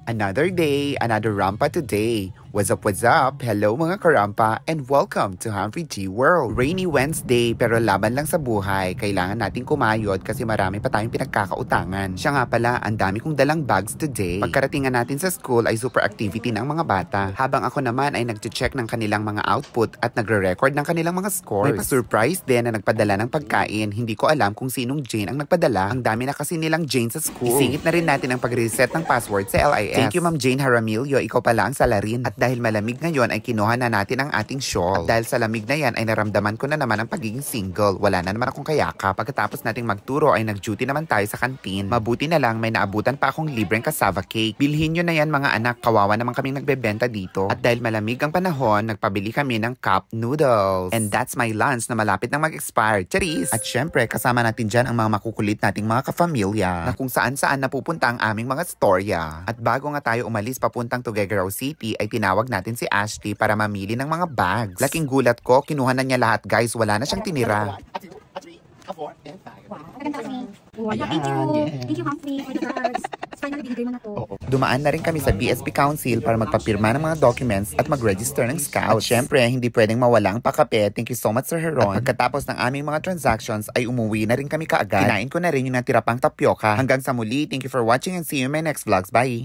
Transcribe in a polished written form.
Another day, another rampa today. What's up, what's up? Hello mga karampa and welcome to Humphrey G World. Rainy Wednesday pero laban lang sa buhay. Kailangan nating kumayod kasi marami pa tayong pinagkakautangan. Siya nga pala, ang dami kong dalang bags today. Pagkaratingan natin sa school ay super activity ng mga bata. Habang ako naman ay nag-check ng kanilang mga output at nagre-record ng kanilang mga scores. May pa-surprise din na nagpadala ng pagkain. Hindi ko alam kung sinong Jane ang nagpadala. Ang dami na kasi nilang Jane sa school. Isingit na rin natin ang pag-reset ng password sa LIS. Thank you Ma'am Jane Jaramillo, ikaw pala ang salarin. At dahil malamig ngayon ay kinuha na natin ang ating shawl. At dahil sa lamig na yan ay naramdaman ko na naman ang pagiging single. Wala na naman akong kayakap. Pagkatapos nating magturo ay nag-duty naman tayo sa kantin. Mabuti na lang may naabutan pa akong libreng cassava cake. Bilhin nyo na yan mga anak, kawawa naman kaming nagbebenta dito. At dahil malamig ang panahon, nagpabili kami ng cup noodles. And that's my lunch na malapit nang mag-expire. Charis! At syempre kasama natin dyan ang mga makukulit nating mga kafamilya na kung saan-saan napupunta ang aming mga storya. At bago nga tayo umalis papuntang Tuguegarao City ay tinawag natin si Ashley para mamili ng mga bags. Laking gulat ko, kinuha na niya lahat guys, wala na siyang tinira. Thank you, Humphrey, for the bags. Finally, binigay mo na to. Dumaan na rin kami sa BSP Council para magpapirma ng mga documents at mag-register ng scout. At syempre, hindi pwedeng mawala ang pakape. Thank you so much, Sir Heron. At pagkatapos ng aming mga transactions, ay umuwi na rin kami kaagad. Kinain ko na rin yung natira pang tapioca. Hanggang sa muli, thank you for watching and see you in my next vlogs. Bye!